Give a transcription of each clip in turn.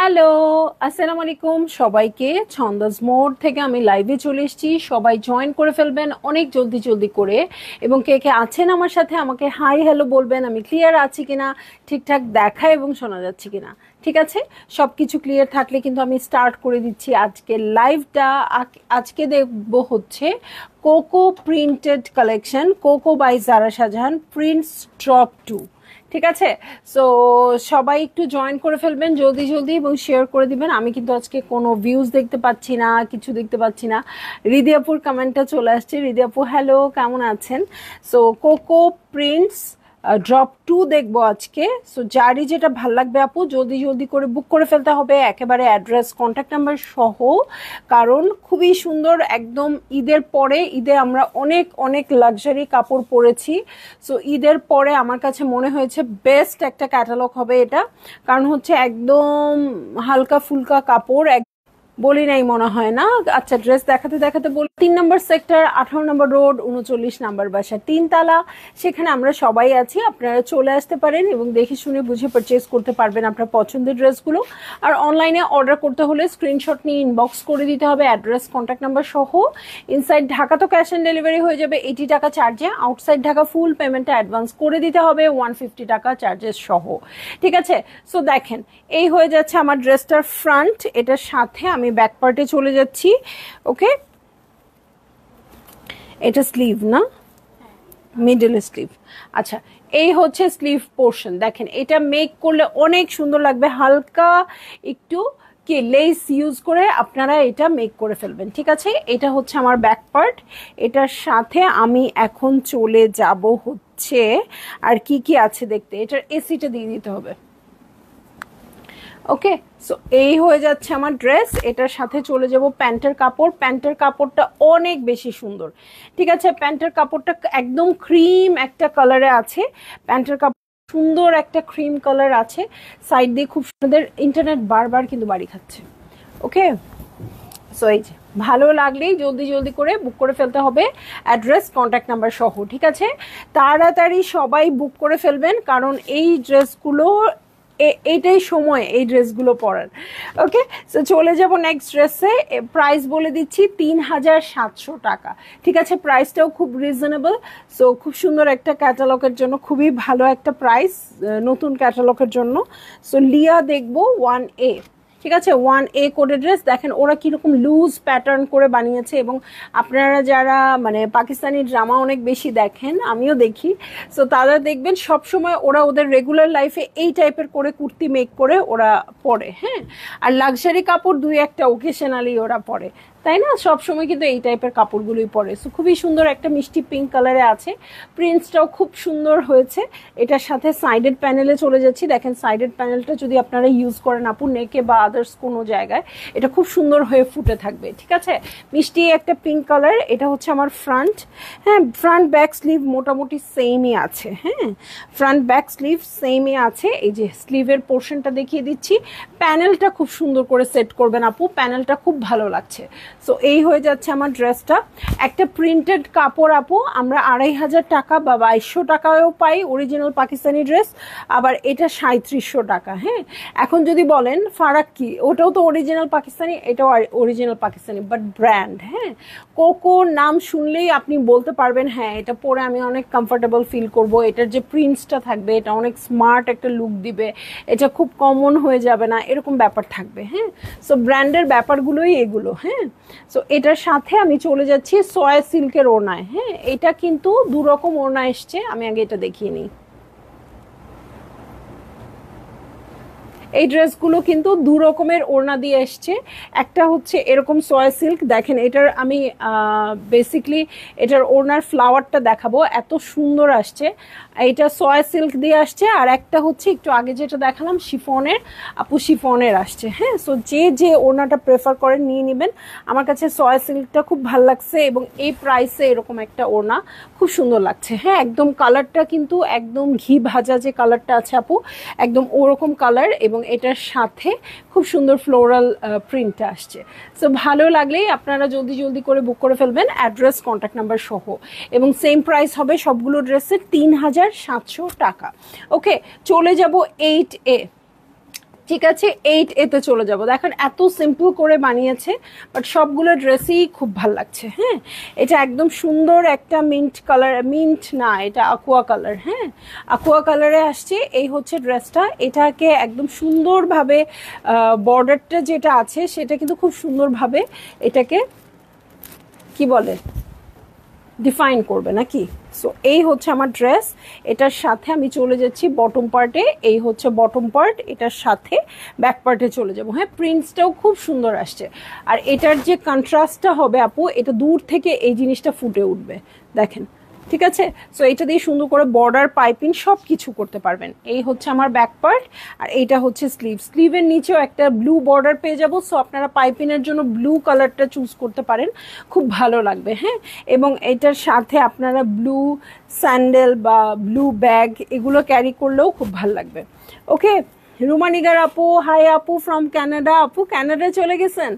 Hello, আসসালামু আলাইকুম সবাইকে। ছন্দাজ মোড থেকে আমি লাইভে চলে এসেছি। সবাই জয়েন করে ফেলবেন অনেক জলদি জলদি করে, এবং কে কে আছেন আমার সাথে আমাকে হাই হ্যালো বলবেন। আমি ক্লিয়ার আছি কিনা, ঠিকঠাক দেখা এবং শোনা যাচ্ছে কিনা। ঠিক আছে, সব কিছু ক্লিয়ার থাকলে কিন্তু আমি স্টার্ট করে দিচ্ছি আজকে লাইভটা। আজকে দেখব হচ্ছে Coco printed collection, Coco by Zara Shahjahan prints drop 2। ঠিক আছে, সো সবাই একটু জয়েন করে ফেলবেন জলদি জলদি এবং শেয়ার করে দিবেন। আমি কিন্তু আজকে কোনো ভিউজ দেখতে পাচ্ছি না, কিছু দেখতে পাচ্ছি না। হৃদয়াপুর কমেন্টটা চলে আসছে। হৃদয়াপু হ্যালো, কেমন আছেন? সো কোকো প্রিন্টস ড্রপ 2 দেখবো আজকে। সো যারই যেটা ভাল লাগবে আপু জলদি জলদি করে বুক করে ফেলতে হবে, একেবারে অ্যাড্রেস কন্ট্যাক্ট নাম্বার সহ, কারণ খুবই সুন্দর। একদম ঈদের পরে, ঈদে আমরা অনেক অনেক লাক্সারি কাপড় পরেছি। সো ঈদের পরে আমার কাছে মনে হয়েছে বেস্ট একটা ক্যাটালগ হবে এটা, কারণ হচ্ছে একদম হালকা ফুলকা কাপড়। বলি নাই মনে হয় না। আচ্ছা, ড্রেস দেখাতে দেখাতে বলি। 3 নম্বর সেক্টর, 18 নম্বর রোড, 39 নম্বর বাসা, 3 তালা। সেখানে আমরা সবাই আছি। আপনারা চলে আসতে পারেন এবং দেখে শুনে বুঝে পারচেজ করতে পারবেন আপনার পছন্দের ড্রেসগুলো। আর অনলাইনে অর্ডার করতে হলে স্ক্রিনশট নিয়ে ইনবক্স করে দিতে হবে অ্যাড্রেস কন্ট্যাক্ট নাম্বার সহ। ইনসাইড ঢাকা তো ক্যাশ অন ডেলিভারি হয়ে যাবে 80 টাকা চার্জে। আউটসাইড ঢাকা ফুল পেমেন্টটা অ্যাডভান্স করে দিতে হবে 150 টাকা চার্জেস সহ। ঠিক আছে, সো দেখেন এই হয়ে যাচ্ছে আমার ড্রেসটার ফ্রন্ট। এটার সাথে আমি ব্যাক পার্টে চলে যাচ্ছি। ওকে, এটা স্লিভ না, মিডল স্লিভ। আচ্ছা, এই হচ্ছে স্লিভ পোর্শন। দেখেন এটা মেক করলে অনেক সুন্দর লাগবে। হালকা একটু কি লেস ইউজ করে আপনারা এটা মেক করে ফেলবেন। ঠিক আছে, এটা হচ্ছে আমার ব্যাক পার্ট। এটার সাথে আমি এখন চলে যাব হচ্ছে আর কি কি আছে দেখতে। এটার এসিটা দিয়ে দিতে হবে। ওকে, সো এই হয়ে যাচ্ছে আমার ড্রেস। এটার সাথে চলে যাব প্যান্টের কাপড়। প্যান্টের কাপড়টা অনেক বেশি সুন্দর। ঠিক আছে, প্যান্টের কাপড়টা একদম ক্রিম একটা কালারে আছে। প্যান্টের কাপড় সুন্দর একটা ক্রিম কালার আছে। সাইড দিয়ে খুব সুন্দর। ইন্টারনেট বারবার কিন্তু বাড়ি খাচ্ছে। ওকে, সো এই যে ভালো লাগলেই জলদি জলদি করে বুক করে ফেলতে হবে অ্যাড্রেস কন্ট্যাক্ট নাম্বার সহ। ঠিক আছে, তাড়াতাড়ি সবাই বুক করে ফেলবেন, কারণ এই ড্রেসগুলো এইটাই সময় এই ড্রেসগুলো পরার। ওকে, সো চলে যাব নেক্সট ড্রেসে। প্রাইস বলে দিচ্ছি 3700 টাকা। ঠিক আছে, প্রাইসটাও খুব রিজনেবল। সো খুব সুন্দর একটা ক্যাটালগের জন্য খুবই ভালো একটা প্রাইস, নতুন ক্যাটালগের জন্য। সো লিয়া দেখবো 1A। ঠিক আছে, 1A কোডের ড্রেস। দেখেন ওরা কিরকম লুজ প্যাটার্ন করে বানিয়েছে, এবং আপনারা যারা মানে পাকিস্তানি ড্রামা অনেক বেশি দেখেন, আমিও দেখি, সো তারা দেখবেন সবসময় ওরা ওদের রেগুলার লাইফে এই টাইপের করে কুর্তি মেক করে ওরা পরে। হ্যাঁ, আর লাক্সারি কাপড় দুই একটা ওকেশনালি ওরা পরে, তাই না? সবসময় কিন্তু এই টাইপের কাপড়গুলোই পরে। সো খুবই সুন্দর একটা মিষ্টি পিঙ্ক কালারে আছে। প্রিন্টসটাও খুব সুন্দর হয়েছে। এটার সাথে সাইডেড প্যানেলে চলে যাচ্ছি। দেখেন সাইডেড প্যানেলটা যদি আপনারা ইউজ করেন আপু নেকে বা আদার্স কোনো জায়গায়, এটা খুব সুন্দর হয়ে ফুটে থাকবে। ঠিক আছে, মিষ্টি একটা পিঙ্ক কালার। এটা হচ্ছে আমার ফ্রন্ট। হ্যাঁ, ফ্রন্ট ব্যাক স্লিভ মোটামুটি সেমই আছে। হ্যাঁ, ফ্রন্ট ব্যাক স্লিভ সেমই আছে। এই যে স্লিভের পোর্শনটা দেখিয়ে দিচ্ছি। প্যানেলটা খুব সুন্দর করে সেট করবেন আপু, প্যানেলটা খুব ভালো লাগছে। সো এই হয়ে যাচ্ছে আমার ড্রেসটা। একটা প্রিন্টেড কাপড় আপু আমরা 2500 টাকা বা 2200 টাকায়ও পাই অরিজিনাল পাকিস্তানি ড্রেস, আবার এটা 3700 টাকা। হ্যাঁ, এখন যদি বলেন ফারাক কি, ওটাও তো অরিজিনাল পাকিস্তানি, এটাও অরিজিনাল পাকিস্তানি, বাট ব্র্যান্ড। হ্যাঁ, কোকো নাম শুনলেই আপনি বলতে পারবেন হ্যাঁ এটা পরে আমি অনেক কমফোর্টেবল ফিল করব। এটার যে প্রিন্টসটা থাকবে এটা অনেক স্মার্ট একটা লুক দিবে, এটা খুব কমন হয়ে যাবে না, এরকম ব্যাপার থাকবে। হ্যাঁ, সো ব্র্যান্ডের ব্যাপারগুলোই এগুলো। হ্যাঁ, সো এটার সাথে আমি চলে যাচ্ছি সয়া সিল্কের ওড়নায়। হ্যাঁ, এটা কিন্তু দু রকম ওড়না এসছে, আমি আগে এটা দেখিয়ে নিই। এই ড্রেসগুলো কিন্তু দু রকমের ওড়না দিয়ে এসছে। একটা হচ্ছে এরকম সয়া সিল্ক, দেখেন এটার আমি বেসিকলি এটার ওড়নার ফ্লাওয়ারটা দেখাবো, এত সুন্দর আসছে। এটা সয়া সিল্ক দিয়ে আসছে। আর একটা হচ্ছে একটু আগে যেটা দেখালাম শিফনের, আপু শিফনের আসছে। হ্যাঁ, সো যে যে ওড়নাটা প্রেফার করেন নিয়ে নেবেন। আমার কাছে সয়া সিল্কটা খুব ভালো লাগছে, এবং এই প্রাইসে এরকম একটা ওড়না খুব সুন্দর লাগছে। হ্যাঁ, একদম কালারটা কিন্তু একদম ঘি ভাজা যে কালারটা আছে আপু, একদম ওরকম কালার, এবং এটার সাথে খুব সুন্দর ফ্লোরাল প্রিন্টটা আসছে। সো ভালো লাগলেই আপনারা জলদি জলদি করে বুক করে ফেলবেন অ্যাড্রেস কন্ট্যাক্ট নাম্বার সহ, এবং সেম প্রাইস হবে সবগুলো ড্রেসের 3700 টাকা। ওকে, চলে যাব 8A। ঠিক আছে, 8A-তে চলে যাব। দেখেন এত সিম্পল করে বানিয়েছে, বাট সবগুলো ড্রেসই খুব ভাল লাগছে। হ্যাঁ, এটা একদম সুন্দর একটা মিন্ট কালার, মিন্ট না, এটা আকুয়া কালার। হ্যাঁ, আকুয়া কালারে আসছে। এই হচ্ছে ড্রেসটা। এটাকে একদম সুন্দরভাবে বর্ডারটা যেটা আছে সেটা কিন্তু খুব সুন্দরভাবে এটাকে কি বলে ডিফাইন করবে নাকি। সো এই হচ্ছে আমার ড্রেস। এটার সাথে আমি চলে যাচ্ছি বটম পার্টে। এই হচ্ছে বটম পার্ট, এটার সাথে ব্যাক পার্টে চলে যাব। হ্যাঁ, প্রিন্টসটাও খুব সুন্দর আসছে। আর এটার যে কন্ট্রাস্টটা হবে আপু, এটা দূর থেকে এই জিনিসটা ফুটে উঠবে, দেখেন। ঠিক আছে, সো এটা দিয়ে সুন্দর করে বর্ডার, পাইপিং সব কিছু করতে পারবেন। এই হচ্ছে আমার ব্যাক পার্ট, আর এইটা হচ্ছে স্লিভ। স্লিভের নিচেও একটা ব্লু বর্ডার পেয়ে যাব। সো আপনারা পাইপিংয়ের জন্য ব্লু কালারটা চুজ করতে পারেন, খুব ভালো লাগবে। হ্যাঁ, এবং এটার সাথে আপনারা ব্লু স্যান্ডেল বা ব্লু ব্যাগ এগুলো ক্যারি করলেও খুব ভালো লাগবে। ওকে, রুমানিগার আপু, হাই আপু ফ্রম ক্যানাডা। আপু ক্যানাডা চলে গেছেন।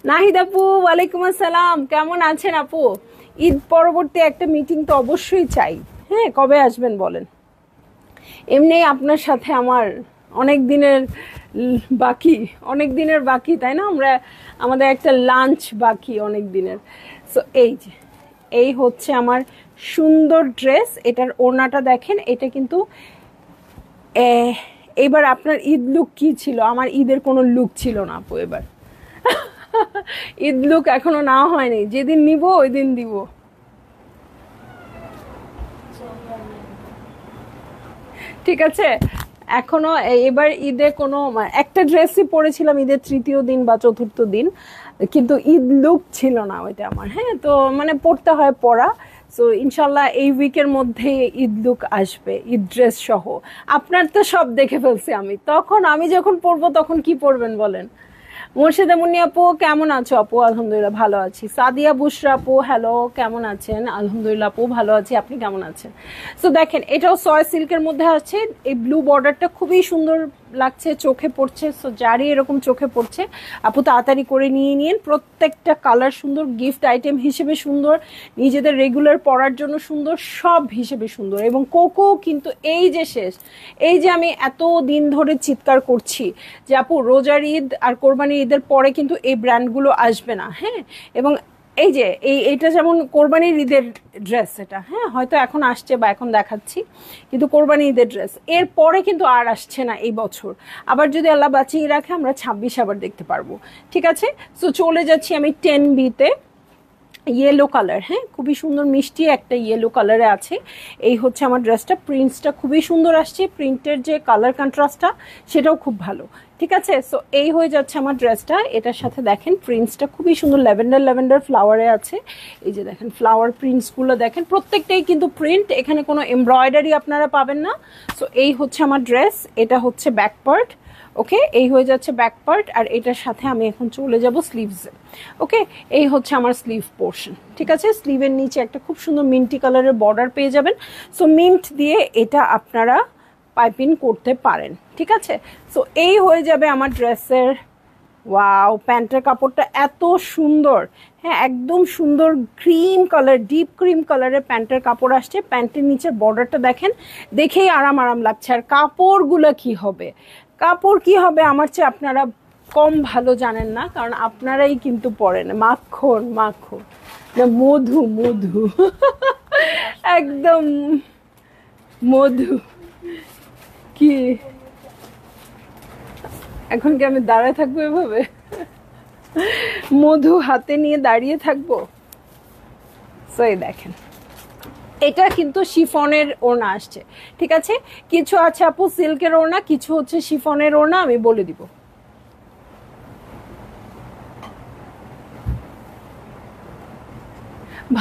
নাহিদ আপু, ওয়ালাইকুম আসসালাম, কেমন আছেন আপু? ঈদ পরবর্তী একটা মিটিং তো অবশ্যই চাই। হ্যাঁ, কবে আসবেন বলেন? এমনি আপনার সাথে আমার অনেক দিনের বাকি, তাই না? আমাদের একটা লাঞ্চ বাকি অনেক দিনের। সো এই হচ্ছে আমার সুন্দর ড্রেস। এটার ওড়নাটা দেখেন, এটা কিন্তু এবার আপনার ঈদ লুক কি ছিল? আমার ঈদের কোনো লুক ছিল না আপু এবার। ঈদ লুক এখনো না হয়নি, যেদিন নিব ওই দিন দিব। ঠিক আছে, এখনো এবার ঈদে কোনো একটা ড্রেসই পরেছিলাম ঈদের তৃতীয় দিন বা চতুর্থ দিন, কিন্তু ঈদ লুক ছিল না ওইটা আমার। হ্যাঁ, তো পড়তে হয় পড়া। সো ইনশাল্লাহ এই উইকের মধ্যে ঈদ লুক আসবে, ঈদ ড্রেস সহ। আপনার তো সব দেখে ফেলছি আমি। আমি যখন পরবো তখন কি পরবেন বলেন? মুর্শিদা মুন্নি আপু, কেমন আছো আপু? আলহামদুলিল্লাহ ভালো আছি। সাদিয়া বুশরা আপু, হ্যালো, কেমন আছেন? আলহামদুলিল্লাহ আপু ভালো আছি, আপনি কেমন আছেন? সো দেখেন, এটাও সয় সিল্কের মধ্যে আছে। এই ব্লু বর্ডারটা খুবই সুন্দর লাগছে, চোখে পড়ছে। সো যারই এরকম চোখে পড়ছে আপু তাড়াতাড়ি করে নিয়ে নিন। প্রত্যেকটা কালার সুন্দর, গিফট আইটেম হিসেবে সুন্দর, নিজেদের রেগুলার পরার জন্য সুন্দর, সব হিসেবে সুন্দর। এবং কোকো কিন্তু এই যে শেষ, এই যে আমি এত দিন ধরে চিৎকার করছি যে আপু রোজার ঈদ আর কোরবানির ঈদের পরে কিন্তু এই ব্র্যান্ডগুলো আসবে না। হ্যাঁ, এবং এই যে এইটা যেমন কোরবানির ঈদের ড্রেস, এটা হ্যাঁ হয়তো এখন আসছে বা এখন দেখাচ্ছি, কিন্তু কোরবানি ঈদের ড্রেস এর পরে কিন্তু আর আসছে না এই বছর। আবার যদি আল্লাহ বাঁচিয়ে রাখে আমরা 26 আবার দেখতে পারবো। ঠিক আছে, সো চলে যাচ্ছি আমি 10B-তে। ইয়েলো কালার, হ্যাঁ, খুবই সুন্দর মিষ্টি একটা ইয়েলো কালারে আছে। এই হচ্ছে আমার ড্রেসটা। প্রিন্টসটা খুবই সুন্দর আসছে, প্রিন্টের যে কালার কন্ট্রাস্টটা সেটাও খুব ভালো। ঠিক আছে, সো এই হয়ে যাচ্ছে আমার ড্রেসটা। এটার সাথে দেখেন প্রিন্টসটা খুবই সুন্দর, ল্যাভেন্ডার ফ্লাওয়ারে আছে। এই যে দেখেন ফ্লাওয়ার প্রিন্টসগুলো দেখেন, প্রত্যেকটাই কিন্তু প্রিন্ট, এখানে কোনো এমব্রয়ডারি আপনারা পাবেন না। সো এই হচ্ছে আমার ড্রেস। এটা হচ্ছে ব্যাক পার্ট। ওকে, এই হয়ে যাচ্ছে ব্যাক পার্ট। আর এটার সাথে আমি এখন চলে যাব স্লিভসে। ওকে, এই হচ্ছে আমার স্লিভ পোর্শন। ঠিক আছে, স্লিভের নিচে একটা খুব সুন্দর মিন্টি কালারের বর্ডার পেয়ে যাবেন। সো মিন্ট দিয়ে এটা আপনারা পাইপিং করতে পারেন। ঠিক আছে, সো এই হয়ে যাবে আমার ড্রেসের। ওয়াও, প্যান্টের কাপড়টা এত সুন্দর। হ্যাঁ, একদম সুন্দর ক্রিম কালার, ডিপ ক্রিম কালারের প্যান্টের কাপড় আসছে। প্যান্টের নিচের বর্ডারটা দেখেন, দেখেই আরাম লাগছে। আর কাপড়গুলো কি হবে, আমার চেয়ে আপনারা কম ভালো জানেন না, কারণ আপনারাই কিন্তু পরেন। মাখন না, মধু একদম মধু। কি এখন কি আমি দাঁড়ায় থাকবো এভাবে? মধু হাতে নিয়ে দাঁড়িয়ে থাকবো? সো এই দেখেন, এটা কিন্তু শিফনের ওড়না আসছে। ঠিক আছে, কিছু আছে আপু সিল্কের ওড়না, কিছু হচ্ছে শিফনের ওড়না, আমি বলে দিব।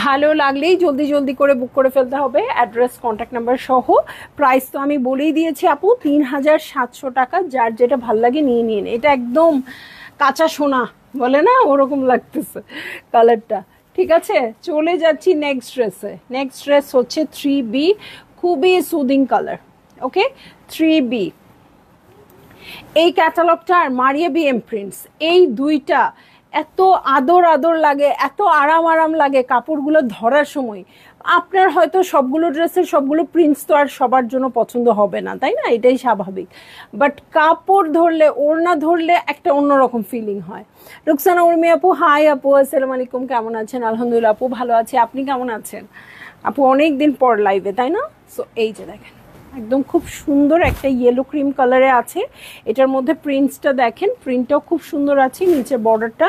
ভালো লাগলেই জলদি করে বুক করে ফেলতে হবে, অ্যাড্রেস কন্ট্যাক্ট নাম্বার সহ। প্রাইস তো আমি বলেই দিয়েছি আপু, 3700 টাকা। যার যেটা ভাল লাগে নিয়ে নিন। এটা একদম কাঁচা সোনা বলে না, ওরকম লাগতেছে কালারটা। ঠিক আছে, চলে যাচ্ছি নেক্সট ড্রেসে। নেক্সট ড্রেস হচ্ছে 3B, খুবই সুদিং কালার। ওকে, 3B। এই ক্যাটালগটা আর মারিয়া বি এম প্রিন্টস, এই দুইটা এত আদর আদর লাগে, এত আরাম আরাম লাগে কাপড়গুলো ধরার সময়। আপনার হয়তো সবগুলো ড্রেসের সবগুলো প্রিন্টস তো আর সবার জন্য পছন্দ হবে না, তাই না? এটাই স্বাভাবিক। বাট কাপড় ধরলে, ওড়না ধরলে একটা অন্যরকম ফিলিং হয়। রুকসানা উর্মি আপু, হাই আপু, আসসালামু আলাইকুম, কেমন আছেন? আলহামদুলিল্লাহ আপু, ভালো আছি, আপনি কেমন আছেন? আপু অনেক দিন পর লাইভে, তাই না? সো এই যে দেখেন, একদম খুব সুন্দর একটা ইয়েলো ক্রিম কালারে আছে। এটার মধ্যে প্রিন্টসটা দেখেন, প্রিন্টটাও খুব সুন্দর আছে। নিচের বর্ডারটা,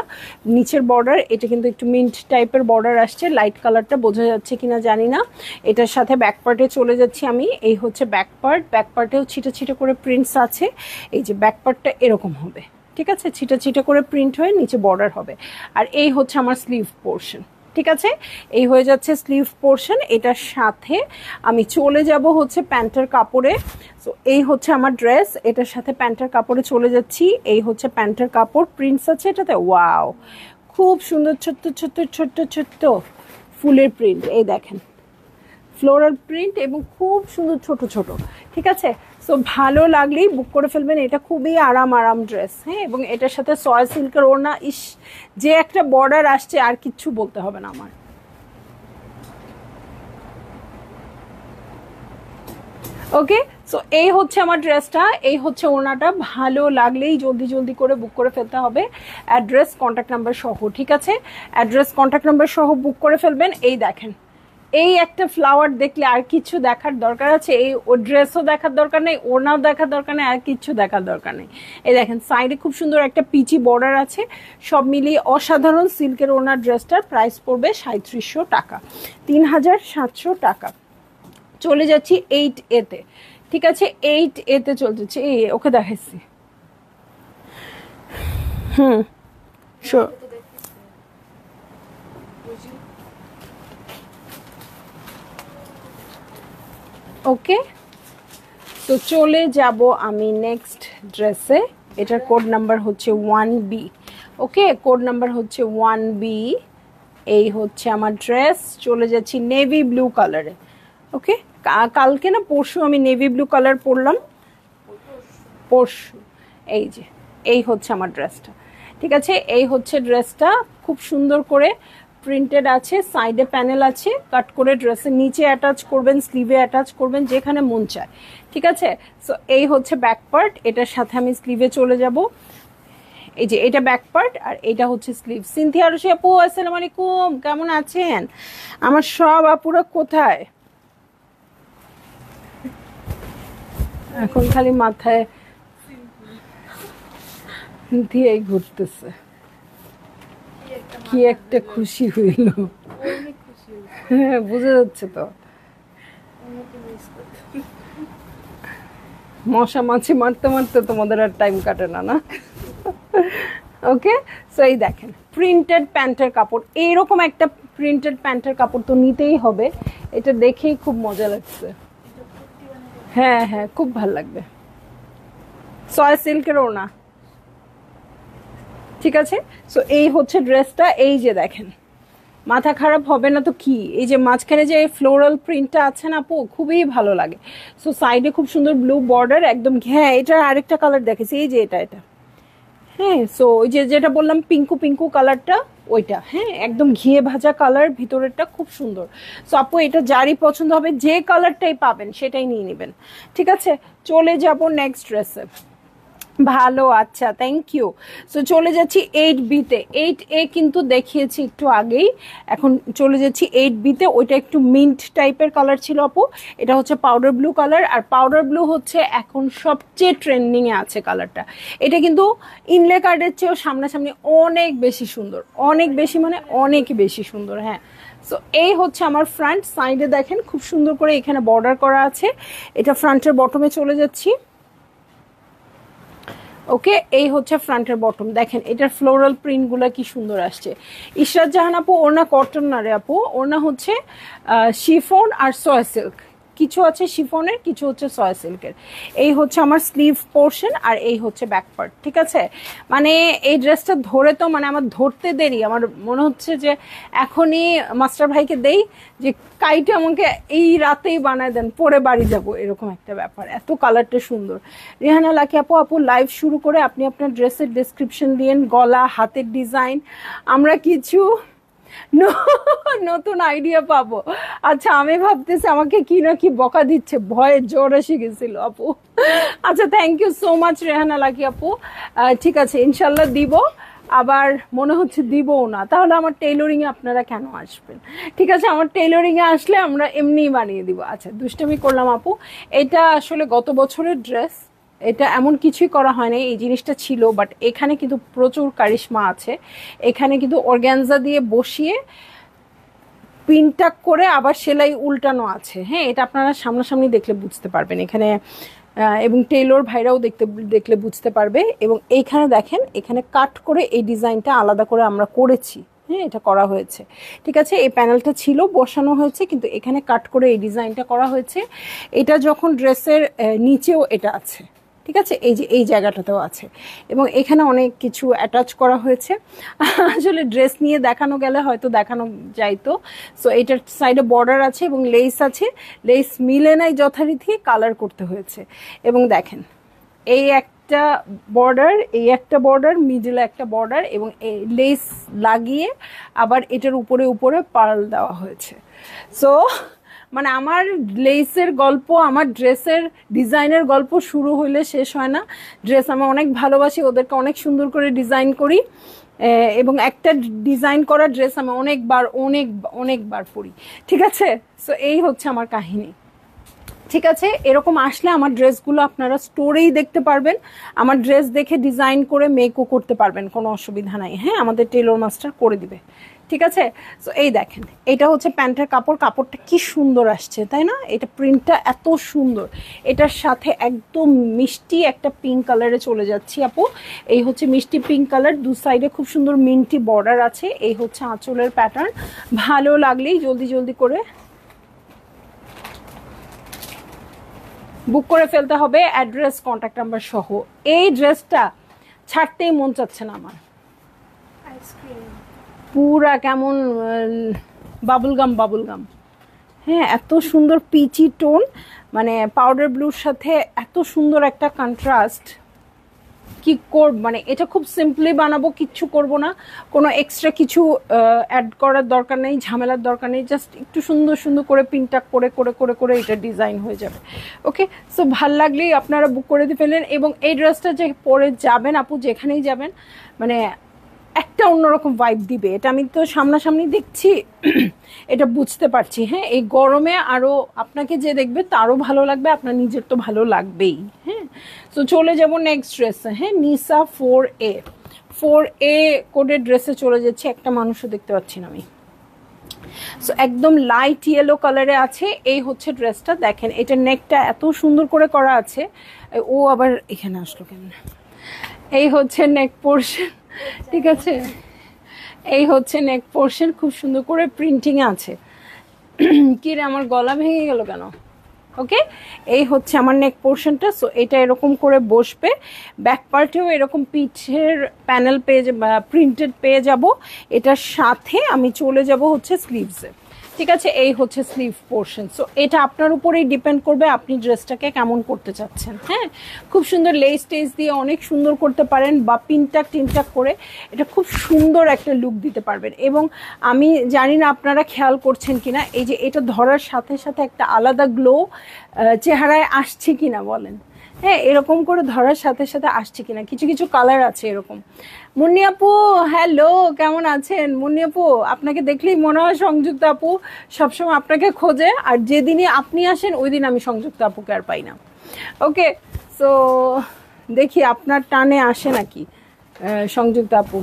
নিচের বর্ডার এটা কিন্তু একটু মিন্ট টাইপের বর্ডার আসছে, লাইট কালারটা বোঝা যাচ্ছে কিনা জানি না। এটার সাথে ব্যাক পার্টে চলে যাচ্ছি আমি। এই হচ্ছে ব্যাক পার্ট, ব্যাক পার্টেও ছিটা ছিটা করে প্রিন্টস আছে। এই যে ব্যাক পার্টটা এরকম হবে, ঠিক আছে, ছিটা ছিটা করে প্রিন্ট হয়ে নিচে বর্ডার হবে। আর এই হচ্ছে আমার স্লিভ পোর্শন, ঠিক আছে, এই হয়ে যাচ্ছে স্লিভ পোর্শন। এটার সাথে আমি চলে যাব হচ্ছে প্যান্টের কাপড়ে। সো এই হচ্ছে আমার ড্রেস, এটার সাথে প্যান্টের কাপড়ে চলে যাচ্ছি। এই হচ্ছে প্যান্টের কাপড়, প্রিন্টস আছে এটাতে, ওয়াও খুব সুন্দর, ছোট্ট ছোট্ট ছোট্ট ছোট্ট ফুলের প্রিন্ট, এই দেখেন ফ্লোরাল প্রিন্ট এবং খুব সুন্দর ছোট ছোট, ঠিক আছে। সো ভালো লাগলেই বুক করে ফেলবেন, এটা খুবই আরাম আরাম ড্রেস, হ্যাঁ। এবং এটার সাথে সয় সিল্কের ওড়না, ইস যে একটা বর্ডার আসছে আর কিচ্ছু বলতে হবে না আমার। ওকে, সো এই হচ্ছে আমার ড্রেসটা, এই হচ্ছে ওড়নাটা। ভালো লাগলেই জলদি জলদি করে বুক করে ফেলতে হবে, অ্যাড্রেস কন্ট্যাক্ট নাম্বার সহ, ঠিক আছে। অ্যাড্রেস কন্ট্যাক্ট নাম্বার সহ বুক করে ফেলবেন। এই দেখেন, এই একটা ফ্লাওয়ার দেখলে আর কিছু দেখার দরকার আছে? এই ও ড্রেসও দেখার দরকার নেই, ওড়নাও দেখার দরকার নেই, আর কিছু দেখার দরকার নেই। এই দেখেন সাইডে খুব সুন্দর একটা পিচি বর্ডার আছে, সব মিলিয়ে অসাধারণ সিল্কের ওড়নার ড্রেসটার প্রাইস পড়বে 3700 টাকা, 3700 টাকা। চলে যাচ্ছি 8A-তে, ঠিক আছে, 8A-তে চলে যাচ্ছি। এই ওকে দেখাচ্ছি, শিওর। ওকে, তো চলে যাব আমি নেক্সট ড্রেসে। এটার কোড নাম্বার হচ্ছে 1B। ওকে, কোড নাম্বার হচ্ছে 1B। এই হচ্ছে আমার ড্রেস। চলে যাচ্ছি নেভি ব্লু কালারে। ওকে, কালকে না পরশু আমি নেভি ব্লু কালার পরলাম, পরশু। এই যে এই হচ্ছে আমার ড্রেসটা, ঠিক আছে। এই হচ্ছে ড্রেসটা, খুব সুন্দর করে প্রিন্টেড আছে, সাইডে প্যানেল আছে, কাট করে ড্রেসের নিচে অ্যাটাচ করবেন, স্লিভে অ্যাটাচ করবেন, যেখানে মন চায়, ঠিক আছে। সো এই হচ্ছে ব্যাক পার্ট, এটার সাথে আমি স্লিভে চলে যাব। এই যে এটা ব্যাক পার্ট আর এটা হচ্ছে স্লিভ। সিনথিয়া আরশি আপু, আসসালামু আলাইকুম, কেমন আছেন? আমার সব আপুরা কোথায়? এখন খালি মাথায় দিয়েই ঘুরতেছে, কি একটা খুশি হইল, হ্যাঁ বুঝা যাচ্ছে তো। মশা মাছি মারতে মারতে তোমাদের আর টাইম কাটে না, না? ওকে, সো এই দেখেন প্রিন্টেড প্যান্টের কাপড়, এইরকম একটা প্রিন্টেড প্যান্টের কাপড় তো নিতেই হবে, এটা দেখেই খুব মজা লাগছে। হ্যাঁ হ্যাঁ, খুব ভালো লাগবে। সয় সিল্কের ওড়না, ঠিক আছে। সো এই হচ্ছে ড্রেসটা। এই যে দেখেন, মাথা খারাপ হবে না তো কি, এই যে মাঝখানে যে ফ্লোরাল প্রিন্টটা আছে না আপু, খুবই ভালো লাগে। সো সাইডে খুব সুন্দর ব্লু বর্ডার একদম, হ্যাঁ এটার আরেকটা কালার দেখেছি, এই যে এটা, হ্যাঁ। সো ওই যে যেটা বললাম পিঙ্কু পিঙ্কু কালারটা, ওইটা, হ্যাঁ একদম ঘিয়ে ভাজা কালার, ভিতরেরটা খুব সুন্দর। সো আপু এটা যারই পছন্দ হবে, যে কালারটাই পাবেন সেটাই নিয়ে নেবেন, ঠিক আছে। চলে যাব নেক্সট ড্রেসে। ভালো, আচ্ছা, থ্যাংক ইউ। সো চলে যাচ্ছি 8B-তে। 8A কিন্তু দেখিয়েছি একটু আগেই, এখন চলে যাচ্ছি 8B-তে। ওইটা একটু মিন্ট টাইপের কালার ছিল আপু, এটা হচ্ছে পাউডার ব্লু কালার। আর পাউডার ব্লু হচ্ছে এখন সবচেয়ে ট্রেন্ডিংয়ে আছে কালারটা। এটা কিন্তু ইনলে কার্ডের চেয়েও সামনাসামনি অনেক বেশি সুন্দর, অনেক বেশি মানে অনেক বেশি সুন্দর, হ্যাঁ। সো এই হচ্ছে আমার ফ্রন্ট। সাইডে দেখেন খুব সুন্দর করে এখানে বর্ডার করা আছে, এটা ফ্রন্টের বটমে চলে যাচ্ছি। ওকে, এই হচ্ছে ফ্রন্টের বটম, দেখেন এটার ফ্লোরাল প্রিন্টগুলো কি সুন্দর আসছে। ইশরাত জাহান আপু, ওড়না কটন না রে আপু, ওড়না হচ্ছে শিফন আর সয় সিল্ক, কিছু আছে শিফনের, কিছু হচ্ছে সয়া সিল্কের। এই হচ্ছে আমার স্লিভ পোর্শন আর এই হচ্ছে ব্যাক পার্ট, ঠিক আছে। মানে এই ড্রেসটা ধরে তো মানে আমার ধরতে দেরি, আমার মনে হচ্ছে যে এখনই মাস্টার ভাইকে দেই যে কাইটা আমাকে এই রাতেই বানায় দেন, পরে বাড়ি যাব, এরকম একটা ব্যাপার। এত কালারটা সুন্দর। রেহানা লাকি আপু, লাইভ শুরু করে আপনি আপনার ড্রেসের ডেসক্রিপশন দিয়েন, গলা, হাতের ডিজাইন, আমরা কিছু নতুন আইডিয়া পাবো। আচ্ছা, আমি ভাবতেছি আমাকে কি না কি বকা দিচ্ছে, ভয়ে জ্বর এসে গেছিল আপু। আচ্ছা, thank you so much Rehana Lucky আপু। ঠিক আছে, ইনশাল্লাহ দিব। আবার মনে হচ্ছে দিবও না, তাহলে আমার টেইলরিংয়ে আপনারা কেন আসবেন? ঠিক আছে, আমার টেইলরিংয়ে আসলে আমরা এমনিই বানিয়ে দিব। আচ্ছা, দুষ্টামি করলাম আপু। এটা আসলে গত বছরের ড্রেস, এটা এমন কিছুই করা হয় না, এই জিনিসটা ছিল, বাট এখানে কিন্তু প্রচুর কারিশমা আছে। এখানে কিন্তু অর্গ্যানজা দিয়ে বসিয়ে পিনটাক করে আবার সেলাই উল্টানো আছে। হ্যাঁ, এটা আপনারা সামনাসামনি দেখলে বুঝতে পারবেন এখানে, এবং টেইলর ভাইরাও দেখলে বুঝতে পারবে। এবং এইখানে দেখেন, এখানে কাট করে এই ডিজাইনটা আলাদা করে আমরা করেছি। হ্যাঁ, এটা করা হয়েছে, ঠিক আছে। এই প্যানেলটা ছিল বসানো হয়েছে, কিন্তু এখানে কাট করে এই ডিজাইনটা করা হয়েছে। এটা যখন ড্রেসের নিচেও এটা আছে, ঠিক আছে, এই যে এই জায়গাটাতেও আছে, এবং এখানে অনেক কিছু অ্যাটাচ করা হয়েছে। আসলে ড্রেস নিয়ে দেখানো গেলে হয়তো দেখানো যাইতো। সো এইটার সাইডে বর্ডার আছে এবং লেস আছে, লেস মিলে নাই যথারীতি, কালার করতে হয়েছে। এবং দেখেন, এই একটা বর্ডার, এই একটা বর্ডার, মিডলে একটা বর্ডার, এবং এই লেস লাগিয়ে আবার এটার উপরে উপরে পার্ল দেওয়া হয়েছে। সো মানে আমার লেসের গল্প, আমার ড্রেসের ডিজাইনের গল্প শুরু হইলে শেষ হয় না। ড্রেস আমি অনেক ভালোবাসি, ওদেরকে অনেক সুন্দর করে ডিজাইন করি, এবং একটা ডিজাইন করা ড্রেস আমি অনেকবার পরি, ঠিক আছে। সো এই হচ্ছে আমার কাহিনী, ঠিক আছে। এরকম আসলে আমার ড্রেসগুলো আপনারা স্টোরেই দেখতে পারবেন, আমার ড্রেস দেখে ডিজাইন করে মেকও করতে পারবেন, কোনো অসুবিধা নাই। হ্যাঁ, আমাদের টেলর মাস্টার করে দিবে, ঠিক আছে। সো এই দেখেন, এটা হচ্ছে প্যান্টের কাপড়, কাপড়টা কি সুন্দর আসছে, তাই না? এটা প্রিন্টটা এত সুন্দর, এটার সাথে একদম মিষ্টি একটা পিঙ্ক কালারে চলে যাচ্ছি আপু। এই হচ্ছে মিষ্টি পিঙ্ক কালার, দু সাইডে খুব সুন্দর মিন্টি বর্ডার আছে। এই হচ্ছে আঁচলের প্যাটার্ন। ভালো লাগলেই জলদি জলদি করে বুক করে ফেলতে হবে, অ্যাড্রেস, কন্ট্যাক্ট নাম্বার সহ। এই ড্রেসটা ছাড়তেই মন চাচ্ছে না আমার, পুরা কেমন বাবুলগাম। হ্যাঁ, এত সুন্দর পিচি টোন, মানে পাউডার ব্লুর সাথে এত সুন্দর একটা কন্ট্রাস্ট। কি করব, মানে এটা খুব সিম্পলি বানাবো, কিচ্ছু করব না, কোনো এক্সট্রা কিছু অ্যাড করার দরকার নেই, ঝামেলার দরকার নেই। জাস্ট একটু সুন্দর সুন্দর করে পিনটাক করে করে করে করে এটা ডিজাইন হয়ে যাবে। ওকে, সো ভাল লাগলেই আপনারা বুক করে দিয়ে ফেলেন। এবং এই ড্রেসটা যে পরে যাবেন আপু, যেখানেই যাবেন, মানে একটা অন্যরকম ভাইব দিবে। এটা আমি তো সামনাসামনি দেখছি, এটা বুঝতে পারছি। হ্যাঁ, এই গরমে আরও আপনাকে যে দেখবে তারও ভালো লাগবে, আপনার নিজের তো ভালো লাগবেই। হ্যাঁ, তো চলে যাব নেক্সট ড্রেসে। হ্যাঁ, নিসা 4A কোডের ড্রেসে চলে যাচ্ছে। একটা মানুষও দেখতে পাচ্ছি না আমি। সো একদম লাইট ইয়েলো কালারে আছে। এই হচ্ছে ড্রেসটা, দেখেন এটা নেকটা এত সুন্দর করে করা আছে। ও আবার এখানে আসলো কেন? এই হচ্ছে নেক পোর্শন, ঠিক আছে। এই হচ্ছে নেক পোর্শন, খুব সুন্দর করে প্রিন্টিং আছে। কি রে, আমার গলা ভেঙে গেল কেন? ওকে, এই হচ্ছে আমার নেক পোর্শনটা। সো এটা এরকম করে বসবে, ব্যাক পার্টেও এরকম পিঠের প্যানেল পেয়ে, প্রিন্টেড পেয়ে যাব। এটার সাথে আমি চলে যাব হচ্ছে স্লিভসে, ঠিক আছে। এই হচ্ছে স্লিভ পোর্শন। সো এটা আপনার উপরেই ডিপেন্ড করবে আপনি ড্রেসটাকে কেমন করতে চাচ্ছেন। হ্যাঁ, খুব সুন্দর লেস টেস দিয়ে অনেক সুন্দর করতে পারেন, বা টিনটাক করে এটা খুব সুন্দর একটা লুক দিতে পারবেন। এবং আমি জানি না আপনারা খেয়াল করছেন কিনা, এই যে এটা ধরার সাথে সাথে একটা আলাদা গ্লো চেহারায় আসছে কিনা বলেন। হ্যাঁ, এরকম করে ধরার সাথে সাথে আসছে কিনা, কিছু কিছু কালার আছে এরকম। মুন্নি আপু, হ্যালো, কেমন আছেন? মুন্নি আপু, আপনাকে দেখলেই মনে হয় সংযুক্ত আপু সবসময় আপনাকে খোঁজে, আর যেদিনই আপনি আসেন ওই দিন আমি সংযুক্ত আপুকে আর পাই না। ওকে, সো দেখি আপনার টানে আসে নাকি সংযুক্ত আপু।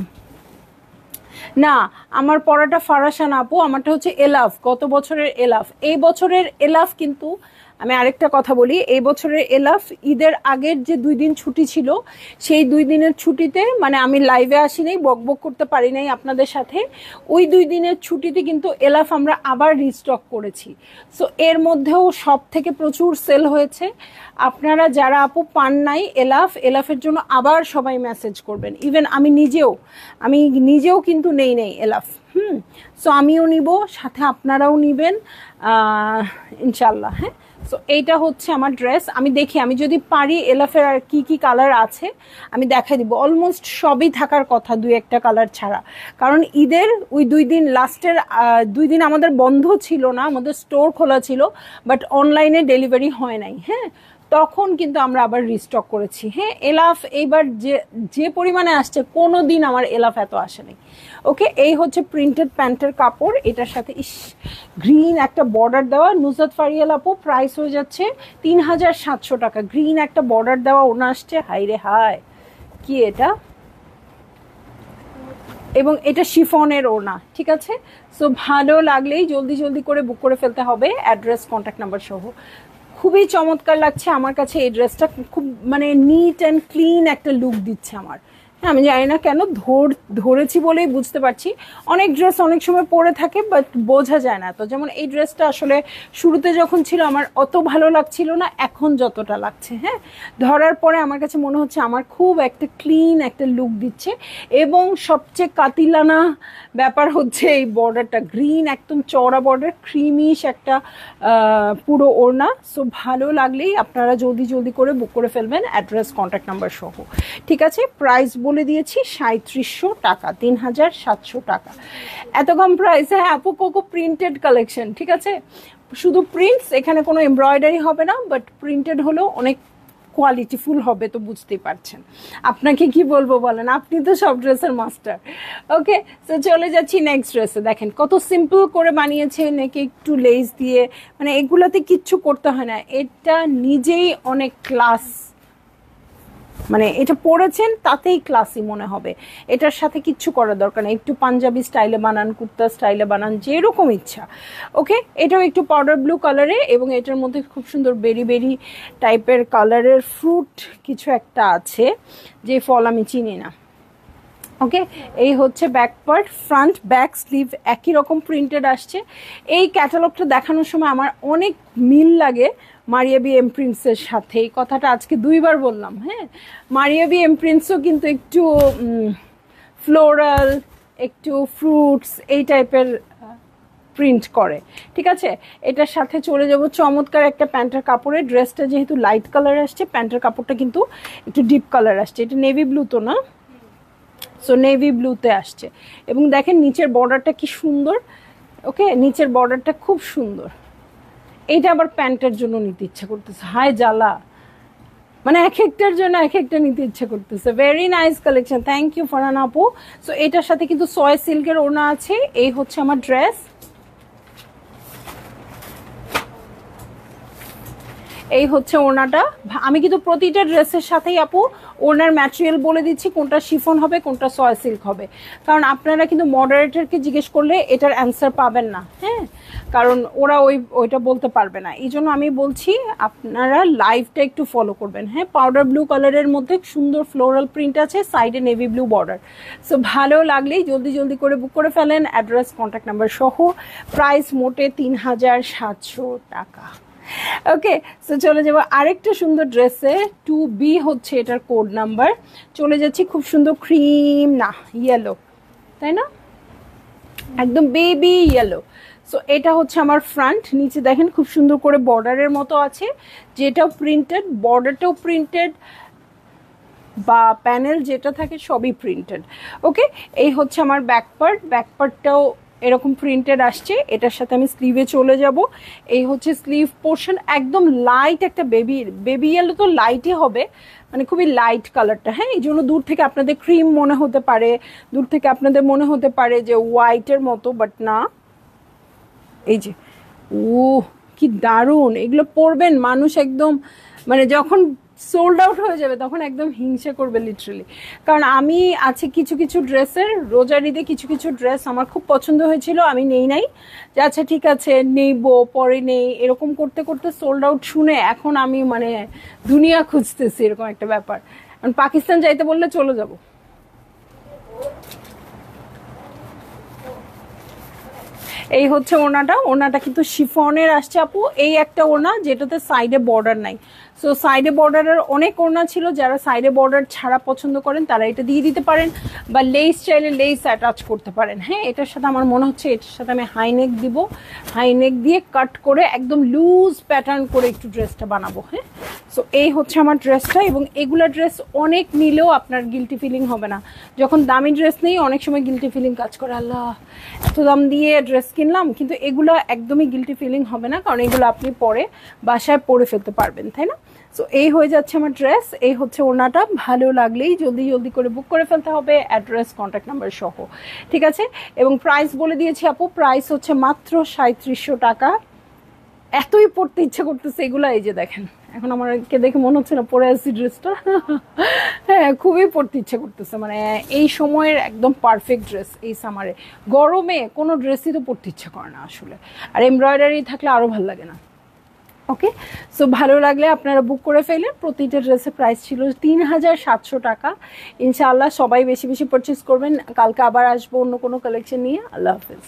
না, আমার পড়াটা ফারাসান আপু, আমারটা হচ্ছে এলাফ, গত বছরের এলাফ। এই বছরের এলাফ কিন্তু আমি আরেকটা কথা বলি, এই বছরের এলাফ ঈদের আগের যে 2 দিন ছুটি ছিল, সেই 2 দিনের ছুটিতে মানে আমি লাইভে আসি নাই, বকবক করতে পারি নাই আপনাদের সাথে। ওই 2 দিনের ছুটিতে কিন্তু এলাফ আমরা আবার রিস্টক করেছি। সো এর মধ্যেও সব থেকে প্রচুর সেল হয়েছে। আপনারা যারা আপু পান নাই এলাফের জন্য আবার সবাই মেসেজ করবেন। ইভেন আমি নিজেও কিন্তু নেই এলাফ। সো আমিও নিব, সাথে আপনারাও নিবেন ইনশাল্লাহ। হ্যাঁ, সো এইটা হচ্ছে আমার ড্রেস। আমি দেখি, আমি যদি পারি এলাফের আর কি কি কালার আছে আমি দেখাই দিব। অলমোস্ট সবই থাকার কথা, 2-1টা কালার ছাড়া। কারণ ঈদের ওই 2 দিন, লাস্টের 2 দিন আমাদের বন্ধ ছিল না, আমাদের স্টোর খোলা ছিল, বাট অনলাইনে ডেলিভারি হয় নাই। হ্যাঁ, তখন কিন্তু আমরা আবার রিস্টক করেছি। হ্যাঁ, এলাফ এইবার যে পরিমাণে আসছে, কোনো দিন আমার এলাফ এত আসেনি। ওকে, এই হচ্ছে প্রিন্টেড প্যান্টের কাপড়, এটার সাথে গ্রিন একটা বর্ডার দেওয়া। নুসরাত ফারিয়াল আপু, প্রাইস হয়ে যাচ্ছে 3700 টাকা। গ্রিন একটা বর্ডার দেওয়া ওনা আসছে, হাই রে হাই, কি এটা! এবং এটা শিফনের ওড়না, ঠিক আছে। সো ভালো লাগলেই জলদি করে বুক করে ফেলতে হবে, অ্যাড্রেস, কন্ট্যাক্ট নাম্বার সহ। খুবই চমৎকার লাগছে আমার কাছে এই ড্রেসটা, খুব মানে নিট অ্যান্ড ক্লিন একটা লুক দিচ্ছে আমার। হ্যাঁ, আমি জানি না কেন ধরেছি বলেই বুঝতে পারছি। অনেক ড্রেস অনেক সময় পরে থাকে বাট বোঝা যায় না। তো যেমন এই ড্রেসটা আসলে শুরুতে যখন ছিল আমার অত ভালো লাগছিল না, এখন যতটা লাগছে, হ্যাঁ, ধরার পরে আমার কাছে মনে হচ্ছে আমার খুব একটা ক্লিন একটা লুক দিচ্ছে। এবং সবচেয়ে কাতিলানা ব্যাপার হচ্ছে এই বর্ডারটা, গ্রিন একদম চওড়া বর্ডার, ক্রিমিশ একটা পুরো ওড়না। সো ভালো লাগলেই আপনারা জলদি করে বুক করে ফেলবেন, অ্যাড্রেস, কন্ট্যাক্ট নাম্বার সহ। ঠিক আছে, প্রাইস বলে দিয়েছি 3700 টাকা, 3700 টাকা। এত কম প্রাইস! হ্যাঁ আপু, কোকো প্রিন্টেড কালেকশন, ঠিক আছে, শুধু প্রিন্টস, এখানে কোনো এমব্রয়ডারি হবে না, বাট প্রিন্টেড হলেও অনেক কোয়ালিটিফুল হবে, তো বুঝতেই পারছেন। আপনাকে কি বলবো বলেন, আপনি তো সব ড্রেসের মাস্টার। ওকে, তো চলে যাচ্ছি নেক্সট ড্রেসে। দেখেন কত সিম্পল করে বানিয়েছে, নাকি একটু লেস দিয়ে, মানে এগুলাতে কিচ্ছু করতে হয় না, এটা নিজেই অনেক ক্লাস। মানে এটা পরেছেন তাতেই ক্লাসি মনে হবে, এটার সাথে কিচ্ছু করার দরকার নেই। একটু পাঞ্জাবি স্টাইলে বানান, কুর্তা স্টাইলে বানান, যেরকম ইচ্ছা। ওকে, এটাও একটু পাউডার ব্লু কালারে, এবং এটার মধ্যে খুব সুন্দর বেরি টাইপের কালারের ফ্রুট কিছু একটা আছে, যে ফল আমি চিনি না। ওকে, এই হচ্ছে back part, front back sleeve একই রকম প্রিন্টেড আসছে। এই ক্যাটালগটা দেখানোর সময় আমার অনেক মিল লাগে মারিয়া বি এমপ্রিন্টসের সাথে, এই কথাটা আজকে 2বার বললাম। হ্যাঁ, মারিয়া বি এমপ্রিন্টসও কিন্তু একটু ফ্লোরাল, একটু ফ্রুটস এই টাইপের প্রিন্ট করে, ঠিক আছে। এটার সাথে চলে যাব চমৎকার একটা প্যান্টের কাপড়ে। ড্রেসটা যেহেতু লাইট কালার আসছে, প্যান্টের কাপড়টা কিন্তু একটু ডিপ কালার আসছে। এটা নেভি ব্লু তো না, সো নেভি ব্লুতে আসছে। এবং দেখেন নিচের বর্ডারটা কি সুন্দর। ওকে, নিচের বর্ডারটা খুব সুন্দর। এইটা আবার প্যান্টের জন্য নিতে ইচ্ছা করতেছে, হায় জ্বালা, মানে এক একটার জন্য এক একটা নিতে ইচ্ছা করতেছে। Very nice collection, thank you Farhan আপু। সো এটার সাথে কিন্তু সয় সিল্কের ওড়না আছে। এই হচ্ছে আমার ড্রেস, এই হচ্ছে ওড়নাটা। আমি কিন্তু প্রতিটা ড্রেসের সাথেই আপু ওড়নার ম্যাটেরিয়াল বলে দিচ্ছি, কোনটা শিফন হবে, কোনটা সয় সিল্ক হবে। কারণ আপনারা কিন্তু মডারেটরকে জিজ্ঞেস করলে এটার অ্যান্সার পাবেন না, হ্যাঁ, কারণ ওরা ওইটা বলতে পারবে না। এই জন্য আমি বলছি আপনারা লাইভটা একটু ফলো করবেন। হ্যাঁ, পাউডার ব্লু কালারের মধ্যে সুন্দর ফ্লোরাল প্রিন্ট আছে, সাইডে নেভি ব্লু বর্ডার। সো ভালো লাগলেই জলদি করে বুক করে ফেলেন, অ্যাড্রেস, কন্ট্যাক্ট নাম্বার সহ। প্রাইস মোটে 3700 টাকা। ওকে, সো চলে যাবো আরেকটা সুন্দর ড্রেসে। 2B হচ্ছে এটার কোড নাম্বার। চলে যাচ্ছি খুব সুন্দর ক্রিম না ইয়েলো, তাই না, একদম বেবি ইয়েলো। সো এটা হচ্ছে আমার ফ্রন্ট, নিচে দেখেন খুব সুন্দর করে বর্ডারের মতো আছে, যেটাও প্রিন্টেড, বর্ডারটাও প্রিন্টেড, বা প্যানেল যেটা থাকে সবই প্রিন্টেড। ওকে, এই হচ্ছে আমার ব্যাক পার্টটাও এরকম প্রিন্টেড আসছে। এটার সাথে আমি স্লিভে চলে যাব। এই হচ্ছে স্লিভ পোর্শন, একদম লাইট একটা বেবি ইয়েলো, তো লাইটই হবে, মানে খুবই লাইট কালারটা। হ্যাঁ, এই জন্য দূর থেকে আপনাদের ক্রিম মনে হতে পারে, দূর থেকে আপনাদের মনে হতে পারে যে হোয়াইটের মতো, বাট না। এই যে, ও কি দারুণ, এগুলো পরবেন মানুষ একদম, মানে যখন সোল্ড আউট হয়ে যাবে, তখন একদম হিংসা করবে লিটারালি। কারণ আমি আছে কিছু কিছু ড্রেসের, রোজার ঈদে কিছু কিছু ড্রেস আমার খুব পছন্দ হয়েছিল, আমি নেই নাই, যে আচ্ছা ঠিক আছে নেইবো পরে নেই, এরকম করতে করতে সোল্ড আউট শুনে এখন আমি মানে দুনিয়া খুঁজতেছি, এরকম একটা ব্যাপার। কারণ পাকিস্তান যাইতে বললে চলে যাব। এই হচ্ছে ওড়নাটা, ওড়নাটা কিন্তু শিফনের আসছে আপু। এই একটা ওড়না যেটাতে সাইডে বর্ডার নাই, সো সাইডে বর্ডারের অনেক ওড়না ছিল, যারা সাইডে বর্ডার ছাড়া পছন্দ করেন তারা এটা দিয়ে দিতে পারেন, বা লেস চাইলে লেস অ্যাটাচ করতে পারেন। হ্যাঁ, এটার সাথে আমার মনে হচ্ছে এটার সাথে আমি হাইনেক দিব, হাইনেক দিয়ে কাট করে একদম লুজ প্যাটার্ন করে একটু ড্রেসটা বানাবো। হ্যাঁ, সো এই হচ্ছে আমার ড্রেসটা। এবং এগুলা ড্রেস অনেক নিলেও আপনার গিলটি ফিলিং হবে না। যখন দামি ড্রেস নেই অনেক সময় গিলটি ফিলিং কাজ করে, আল্লাহ এত দাম দিয়ে ড্রেস কিনলাম, কিন্তু এগুলো একদমই গিলটি ফিলিং হবে না, কারণ এগুলো আপনি পরে বাসায় পরে ফেলতে পারবেন, তাই না? সো এই হয়ে যাচ্ছে আমার ড্রেস, এই হচ্ছে ওড়নাটা। ভালো লাগলেই জলদি জলদি করে বুক করে ফেলতে হবে, অ্যাড্রেস কন্ট্যাক্ট নাম্বার সহ, ঠিক আছে? এবং প্রাইস বলে দিয়েছি আপু, প্রাইস হচ্ছে মাত্র 3700 টাকা। এতই পড়তে ইচ্ছে করতেছে এগুলো, এই যে দেখেন এখন আমাকে দেখে মনে হচ্ছে না পরে আসছি ড্রেসটা। হ্যাঁ, খুবই পড়তে ইচ্ছে করতেছে, মানে এই সময়ের একদম পারফেক্ট ড্রেস এই সামারে। গরমে কোনো ড্রেসই তো পড়তে ইচ্ছে করে না আসলে, আর এমব্রয়ডারি থাকলে আরও ভালো লাগে না। ওকে, সো ভালো লাগলে আপনারা বুক করে ফেলেন। প্রতিটা ড্রেসের প্রাইস ছিল 3700 টাকা। ইনশাআল্লাহ সবাই বেশি বেশি পারচেস করবেন। কালকে আবার আসবো অন্য কোনো কালেকশন নিয়ে। আল্লাহ হাফেজ।